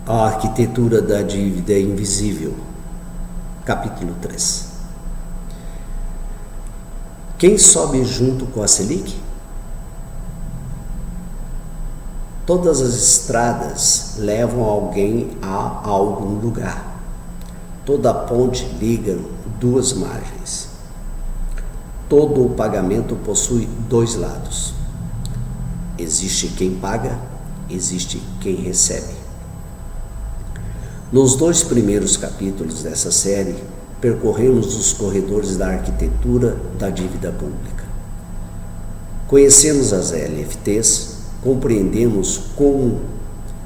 A arquitetura da dívida invisível, capítulo 3. Quem sobe junto com a Selic? Todas as estradas levam alguém a algum lugar. Toda ponte liga duas margens. Todo o pagamento possui dois lados. Existe quem paga, existe quem recebe. Nos 2 primeiros capítulos dessa série, percorremos os corredores da arquitetura da dívida pública. Conhecemos as LFTs, compreendemos como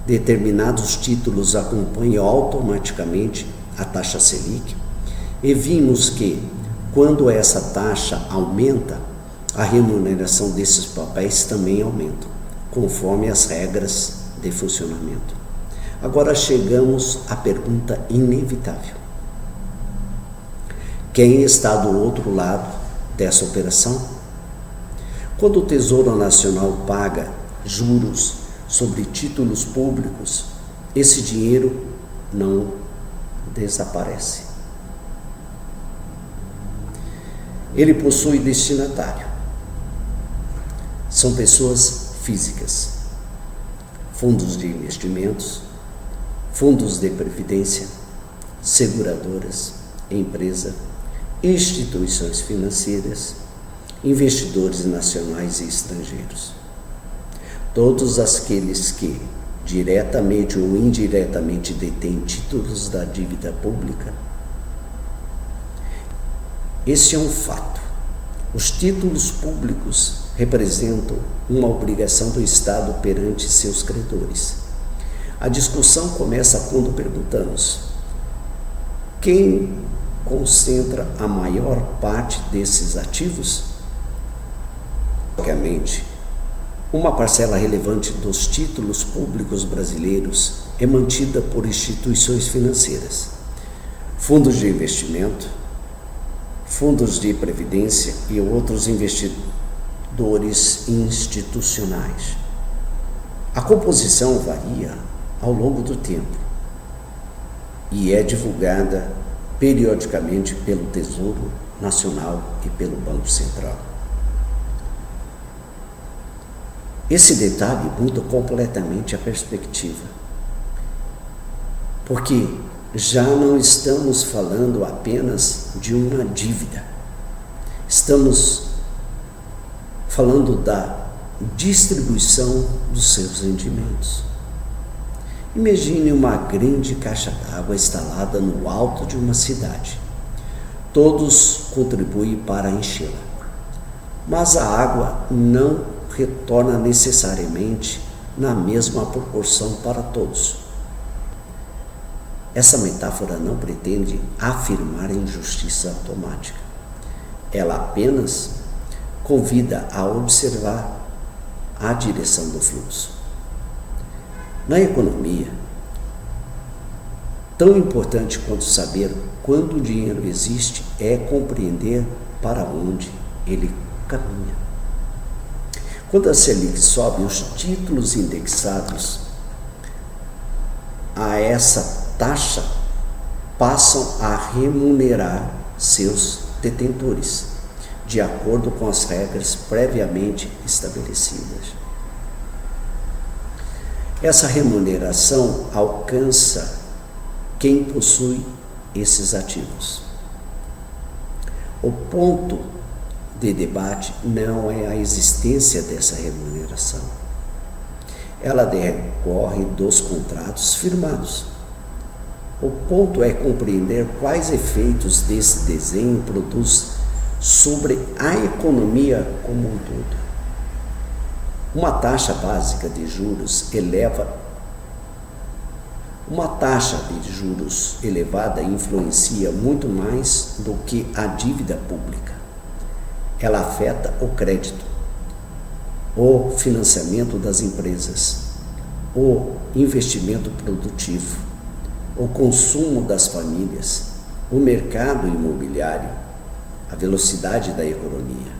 determinados títulos acompanham automaticamente a taxa Selic e vimos que, quando essa taxa aumenta, a remuneração desses papéis também aumenta, conforme as regras de funcionamento. Agora chegamos à pergunta inevitável. Quem está do outro lado dessa operação? Quando o Tesouro Nacional paga juros sobre títulos públicos, esse dinheiro não desaparece. Ele possui destinatário. São pessoas físicas, fundos de investimentos, fundos de previdência, seguradoras, empresa, instituições financeiras, investidores nacionais e estrangeiros. Todos aqueles que, diretamente ou indiretamente, detêm títulos da dívida pública. Esse é um fato. Os títulos públicos representam uma obrigação do Estado perante seus credores. A discussão começa quando perguntamos: quem concentra a maior parte desses ativos? Obviamente, uma parcela relevante dos títulos públicos brasileiros é mantida por instituições financeiras, fundos de investimento, fundos de previdência e outros investidores institucionais. A composição varia ao longo do tempo e é divulgada periodicamente pelo Tesouro Nacional e pelo Banco Central. Esse detalhe muda completamente a perspectiva, porque já não estamos falando apenas de uma dívida, estamos falando da distribuição dos seus rendimentos. Imagine uma grande caixa d'água instalada no alto de uma cidade. Todos contribuem para enchê-la, mas a água não retorna necessariamente na mesma proporção para todos. Essa metáfora não pretende afirmar injustiça automática. Ela apenas convida a observar a direção do fluxo. Na economia, tão importante quanto saber quando o dinheiro existe é compreender para onde ele caminha. Quando a Selic sobe, os títulos indexados a essa taxa passam a remunerar seus detentores, de acordo com as regras previamente estabelecidas. Essa remuneração alcança quem possui esses ativos. O ponto de debate não é a existência dessa remuneração. Ela decorre dos contratos firmados. O ponto é compreender quais efeitos desse desenho produz sobre a economia como um todo. Uma taxa básica de juros elevada influencia muito mais do que a dívida pública. Ela afeta o crédito, o financiamento das empresas, o investimento produtivo, o consumo das famílias, o mercado imobiliário, a velocidade da economia.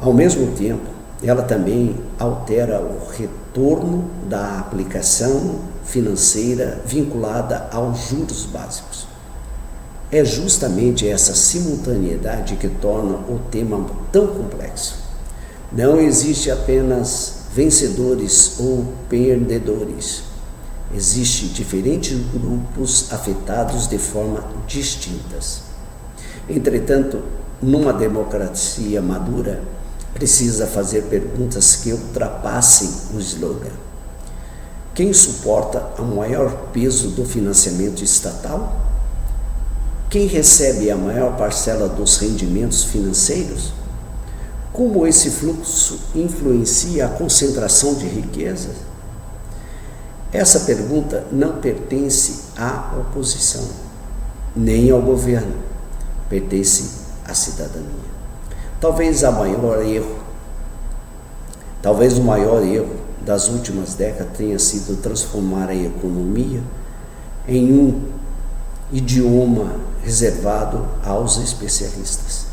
Ao mesmo tempo, ela também altera o retorno da aplicação financeira vinculada aos juros básicos. É justamente essa simultaneidade que torna o tema tão complexo. Não existe apenas vencedores ou perdedores. Existem diferentes grupos afetados de forma distintas. Entretanto, numa democracia madura, precisa fazer perguntas que ultrapassem o slogan. Quem suporta o maior peso do financiamento estatal? Quem recebe a maior parcela dos rendimentos financeiros? Como esse fluxo influencia a concentração de riquezas? Essa pergunta não pertence à oposição, nem ao governo, pertence à cidadania. Talvez o maior erro das últimas décadas tenha sido transformar a economia em um idioma reservado aos especialistas.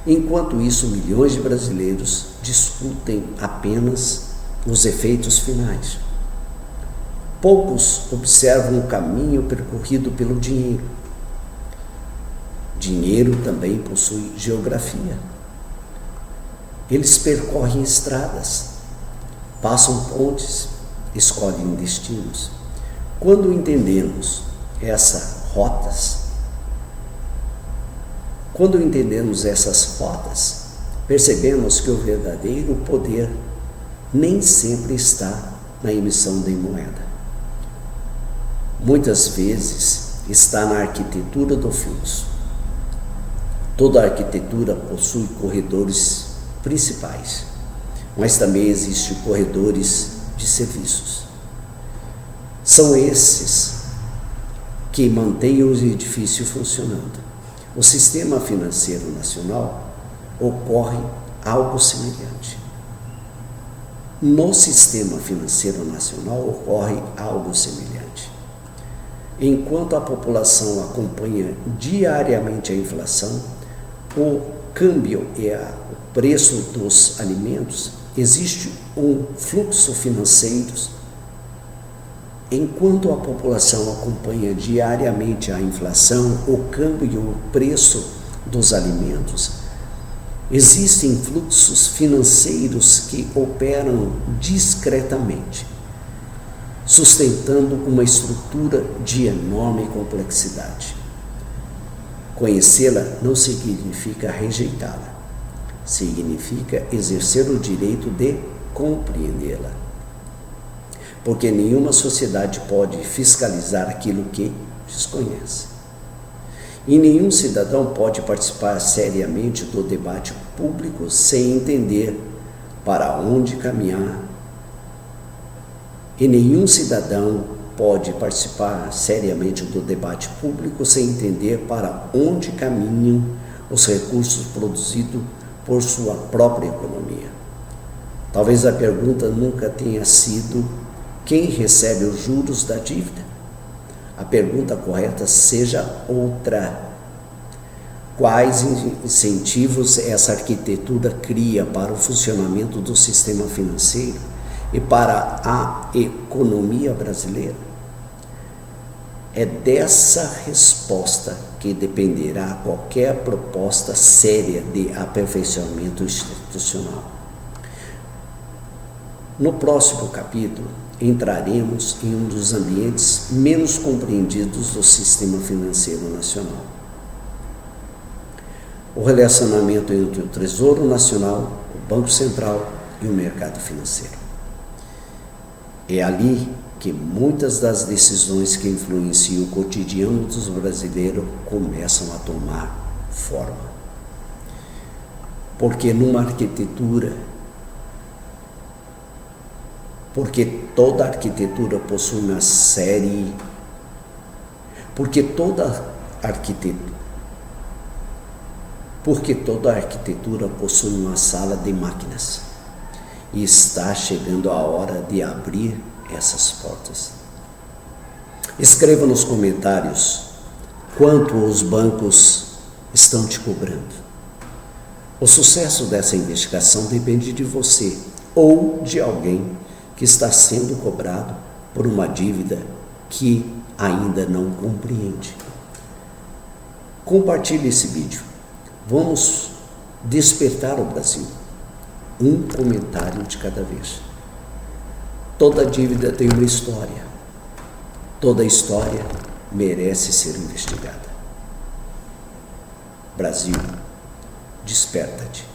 Enquanto isso, milhões de brasileiros discutem apenas os efeitos finais. Poucos observam o caminho percorrido pelo dinheiro. Dinheiro também possui geografia. Eles percorrem estradas, passam pontes, escolhem destinos. Quando entendemos essas rotas, percebemos que o verdadeiro poder nem sempre está na emissão de moeda. Muitas vezes está na arquitetura do fluxo. Toda arquitetura possui corredores principais, mas também existem corredores de serviços. São esses que mantêm o edifício funcionando. O sistema financeiro nacional ocorre algo semelhante. No sistema financeiro nacional ocorre algo semelhante. Enquanto a população acompanha diariamente a inflação, o câmbio e o preço dos alimentos, existe um fluxo financeiro. Enquanto a população acompanha diariamente a inflação, o câmbio e o preço dos alimentos, existem fluxos financeiros que operam discretamente, sustentando uma estrutura de enorme complexidade. Conhecê-la não significa rejeitá-la, significa exercer o direito de compreendê-la. Porque nenhuma sociedade pode fiscalizar aquilo que desconhece. E nenhum cidadão pode participar seriamente do debate público sem entender para onde caminhar. E nenhum cidadão pode participar seriamente do debate público sem entender para onde caminham os recursos produzidos por sua própria economia. Talvez a pergunta nunca tenha sido quem recebe os juros da dívida. A pergunta correta seja outra. Quais incentivos essa arquitetura cria para o funcionamento do sistema financeiro e para a economia brasileira? É dessa resposta que dependerá qualquer proposta séria de aperfeiçoamento institucional. No próximo capítulo, entraremos em um dos ambientes menos compreendidos do sistema financeiro nacional. O relacionamento entre o Tesouro Nacional, o Banco Central e o mercado financeiro. É ali que muitas das decisões que influenciam o cotidiano dos brasileiros começam a tomar forma. Porque toda arquitetura possui uma série, porque toda arquitetura possui uma sala de máquinas, e está chegando a hora de abrir essas portas. Escreva nos comentários quanto os bancos estão te cobrando. O sucesso dessa investigação depende de você ou de alguém que está sendo cobrado por uma dívida que ainda não compreende. Compartilhe esse vídeo. Vamos despertar o Brasil. Um comentário de cada vez. Toda dívida tem uma história. Toda história merece ser investigada. Brasil, desperta-te.